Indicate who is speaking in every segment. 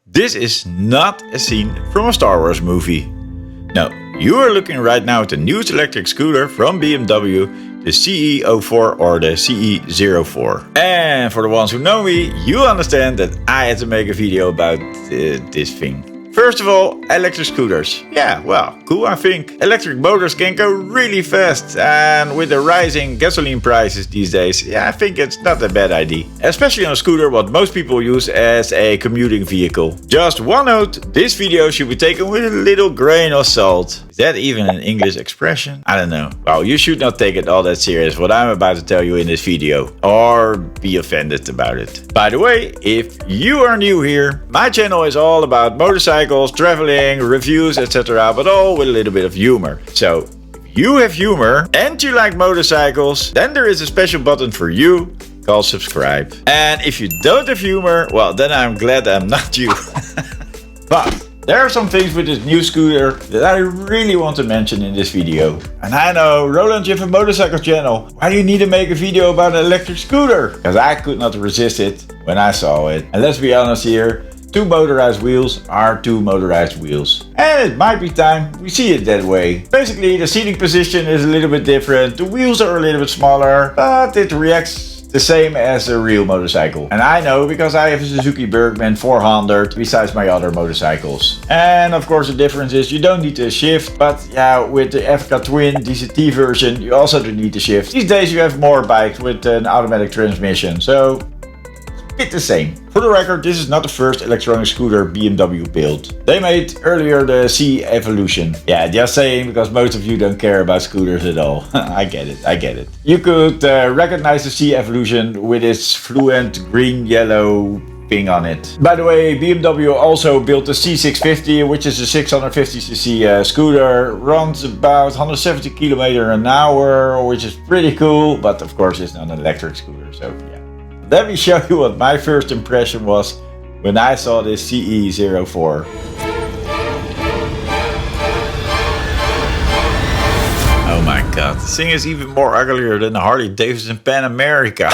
Speaker 1: This is not a scene from a Star Wars movie. No, you are looking right now at the newest electric scooter from BMW, the CE04 or the CE04. And for the ones who know me, you understand that I had to make a video about this thing. First of all, electric scooters. Yeah, well, cool I think. Electric motors can go really fast, and with the rising gasoline prices these days, yeah, I think it's not a bad idea. Especially on a scooter, what most people use as a commuting vehicle. Just one note, this video should be taken with a little grain of salt. Is that even an English expression? I don't know. Well, you should not take it all that serious what I'm about to tell you in this video, or be offended about it. By the way, if you are new here, my channel is all about motorcycles, traveling, reviews, etc., but all with a little bit of humor. So, if you have humor and you like motorcycles, then there is a special button for you called subscribe. And if you don't have humor, well, then I'm glad I'm not you. But there are some things with this new scooter that I really want to mention in this video. And I know, Roland, you have a motorcycle channel. Why do you need to make a video about an electric scooter? Because I could not resist it when I saw it. And let's be honest here, two motorized wheels are two motorized wheels. And it might be time we see it that way. Basically, the seating position is a little bit different. The wheels are a little bit smaller, but it reacts the same as a real motorcycle. And I know because I have a Suzuki Bergman 400 besides my other motorcycles. And of course the difference is you don't need to shift, but yeah, with the FK Twin DCT version you also don't need to shift. These days you have more bikes with an automatic transmission, so it's a bit the same. For the record, this is not the first electronic scooter BMW built. They made earlier the CE Evolution. Yeah, just saying because most of you don't care about scooters at all. I get it. You could recognize the CE Evolution with its fluent green-yellow thing on it. By the way, BMW also built the C650, which is a 650cc scooter. Runs about 170 km an hour, which is pretty cool, but of course it's not an electric scooter, so yeah. Let me show you what my first impression was when I saw this CE04. Oh my god, this thing is even more uglier than the Harley Davidson Pan America.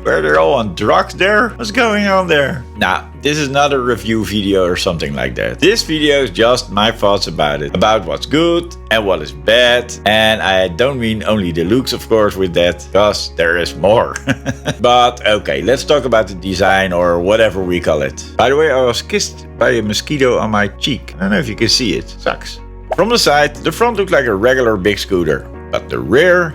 Speaker 1: Were they all on drugs there? What's going on there? Nah, this is not a review video or something like that. This video is just my thoughts about it. About what's good and what is bad. And I don't mean only the looks, of course, with that, because there is more. But okay, let's talk about the design or whatever we call it. By the way, I was kissed by a mosquito on my cheek. I don't know if you can see it. Sucks. From the side, the front looked like a regular big scooter. But the rear,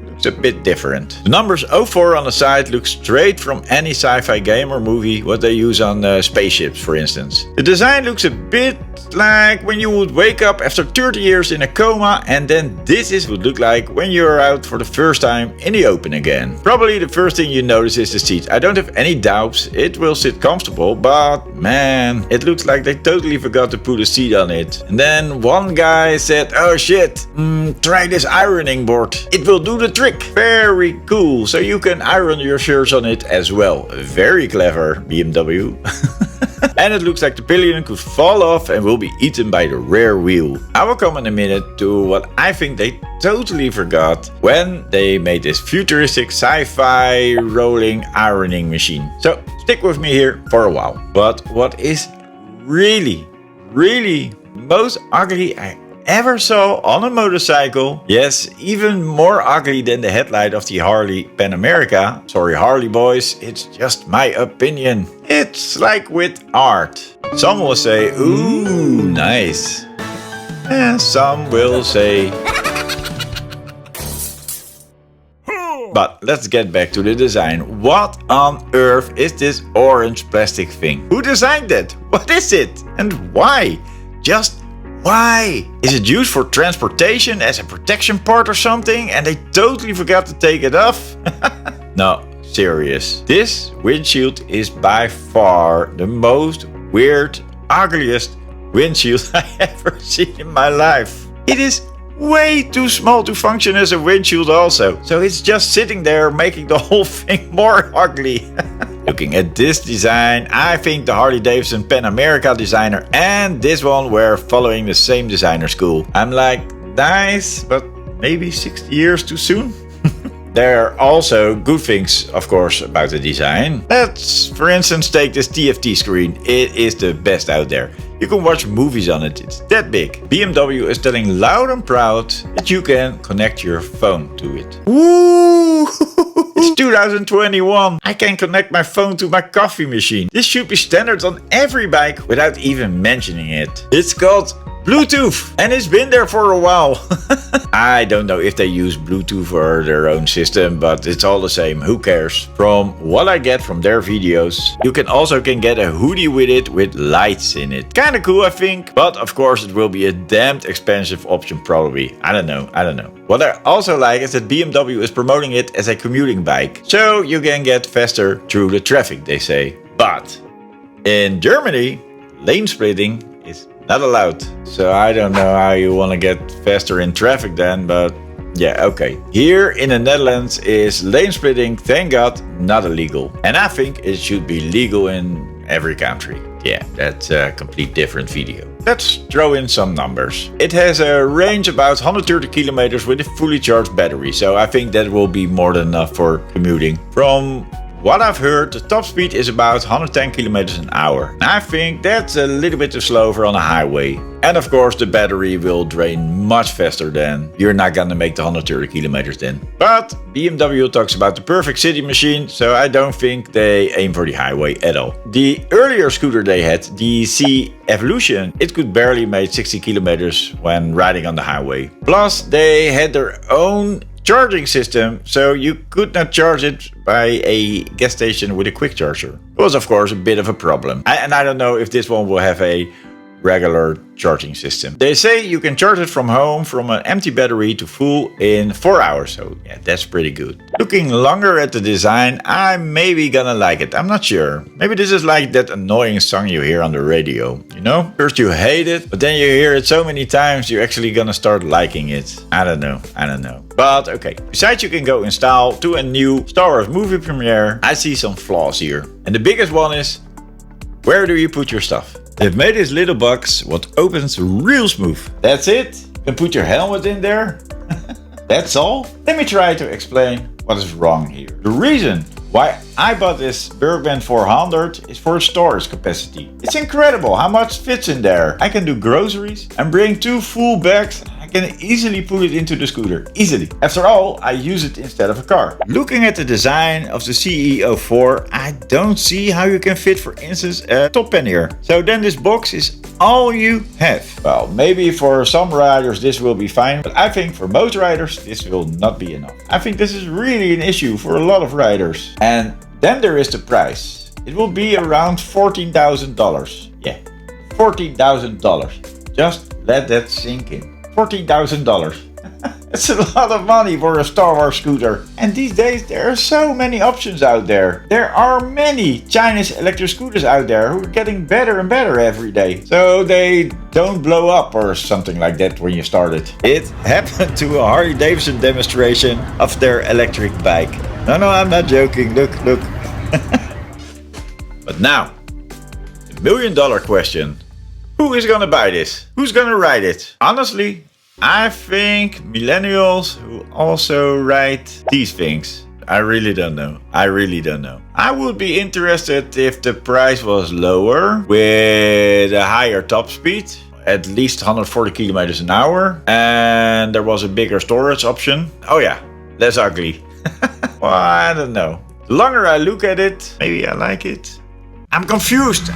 Speaker 1: looks a bit different. The numbers 04 on the side look straight from any sci-fi game or movie what they use on spaceships, for instance. The design looks a bit like when you would wake up after 30 years in a coma, and then this would look like when you're out for the first time in the open again. Probably the first thing you notice is the seat. I don't have any doubts it will sit comfortable, but man, it looks like they totally forgot to put a seat on it. And then one guy said, oh shit, try this ironing board. It will do the trick. Very cool. So you can iron your shirts on it as well. Very clever, BMW. And it looks like the pillion could fall off and will be eaten by the rear wheel. I will come in a minute to what I think they totally forgot when they made this futuristic sci-fi rolling ironing machine. So stick with me here for a while. But what is really most ugly I ever saw on a motorcycle, yes, even more ugly than the headlight of the Harley Pan America. Sorry Harley boys, it's just my opinion. It's like with art. Some will say, ooh, nice. And some will say... But let's get back to the design. What on earth is this orange plastic thing? Who designed it? What is it? And why? Just why? Is it used for transportation as a protection part or something and they totally forgot to take it off? No, serious. This windshield is by far the most weird, ugliest windshield I ever seen in my life. It is way too small to function as a windshield also. So it's just sitting there making the whole thing more ugly. Looking at this design, I think the Harley Davidson Pan America designer and this one were following the same designer school. I'm like, nice, but maybe 60 years too soon? there are also good things, of course, about the design. Let's, for instance, take this TFT screen. It is the best out there. You can watch movies on it, it's that big. BMW is telling loud and proud that you can connect your phone to it. Woo! It's 2021. I can connect my phone to my coffee machine. This should be standard on every bike without even mentioning it. It's called Bluetooth, and it's been there for a while. I don't know if they use Bluetooth or their own system, but it's all the same, who cares? From what I get from their videos, you can also get a hoodie with it with lights in it. Kinda cool, I think, but of course it will be a damned expensive option probably. I don't know. What I also like is that BMW is promoting it as a commuting bike, so you can get faster through the traffic, they say. But in Germany, lane splitting is not allowed. So I don't know how you want to get faster in traffic then, but yeah, okay. Here in the Netherlands is lane splitting, thank God, not illegal. And I think it should be legal in every country. Yeah, that's a complete different video. Let's throw in some numbers. It has a range about 130 kilometers with a fully charged battery, so I think that will be more than enough for commuting. From what I've heard, the top speed is about 110 kilometers an hour. I think that's a little bit too slow for on a highway. And of course the battery will drain much faster then. You're not gonna make the 130 kilometers then. But BMW talks about the perfect city machine, so I don't think they aim for the highway at all. The earlier scooter they had, the CE Evolution, it could barely make 60 kilometers when riding on the highway. Plus they had their own charging system, so you could not charge it by a gas station with a quick charger. It was of course a bit of a problem. And I don't know if this one will have a regular charging system. They say you can charge it from home from an empty battery to full in 4 hours, so yeah, that's pretty good. Looking longer at the design, I'm maybe gonna like it, I'm not sure. Maybe this is like that annoying song you hear on the radio, you know? First you hate it, but then you hear it so many times you're actually gonna start liking it. I don't know. But okay, besides you can go in style to a new Star Wars movie premiere, I see some flaws here. And the biggest one is, where do you put your stuff? They've made this little box what opens real smooth. That's it? You can put your helmet in there? That's all? Let me try to explain what is wrong here. The reason why I bought this Bergman 400 is for storage capacity. It's incredible how much fits in there. I can do groceries and bring 2 full bags. Can easily put it into the scooter, easily. After all, I use it instead of a car. Looking at the design of the CE04, I don't see how you can fit, for instance, a top pannier. So then this box is all you have. Well, maybe for some riders this will be fine, but I think for most riders this will not be enough. I think this is really an issue for a lot of riders. And then there is the price. It will be around $14,000. Yeah, $14,000. Just let that sink in. $14,000. It's a lot of money for a Star Wars scooter. And these days there are so many options out there. There are many Chinese electric scooters out there who are getting better and better every day. So they don't blow up or something like that when you start it. It happened to a Harley Davidson demonstration of their electric bike. No, I'm not joking. Look. But now, the $1 million question. Who is gonna buy this? Who's gonna ride it? Honestly, I think millennials who also ride these things. I really don't know. I would be interested if the price was lower with a higher top speed, at least 140 kilometers an hour, and there was a bigger storage option. Oh yeah, less ugly. Well, I don't know. The longer I look at it, maybe I like it. I'm confused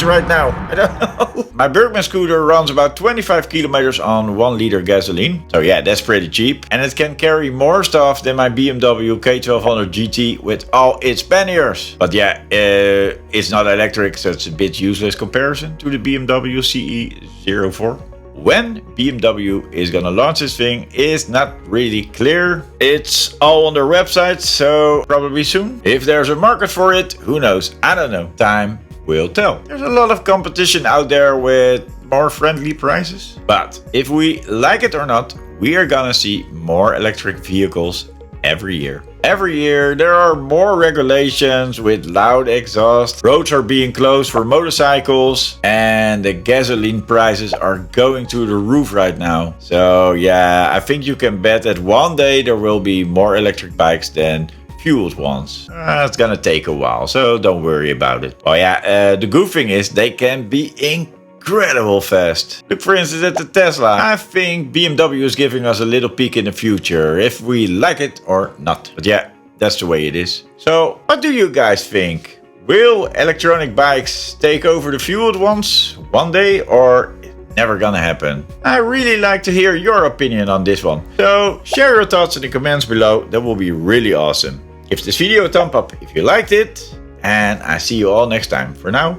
Speaker 1: right now. I don't know. My Bergman scooter runs about 25 kilometers on 1 liter gasoline. So yeah, that's pretty cheap. And it can carry more stuff than my BMW K1200 GT with all its panniers. But yeah, it's not electric, so it's a bit useless comparison to the BMW CE04. When BMW is gonna launch this thing is not really clear. It's all on their website, so probably soon. If there's a market for it, who knows? I don't know. Time will tell. There's a lot of competition out there with more friendly prices. But if we like it or not, we are gonna see more electric vehicles every year. Every year there are more regulations with loud exhaust, roads are being closed for motorcycles, and the gasoline prices are going through the roof right now. So yeah, I think you can bet that one day there will be more electric bikes than fueled ones. It's gonna take a while, so don't worry about it. Oh yeah, the good thing is they can be incredible fast. Look for instance at the Tesla. I think BMW is giving us a little peek in the future, if we like it or not. But yeah, that's the way it is. So what do you guys think? Will electronic bikes take over the fueled ones one day, or never gonna happen? I really like to hear your opinion on this one. So share your thoughts in the comments below. That will be really awesome. Give this video a thumb up if you liked it. And I see you all next time. For now,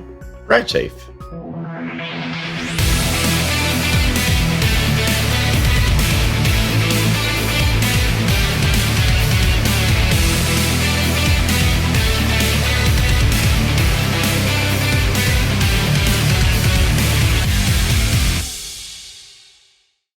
Speaker 1: ride safe.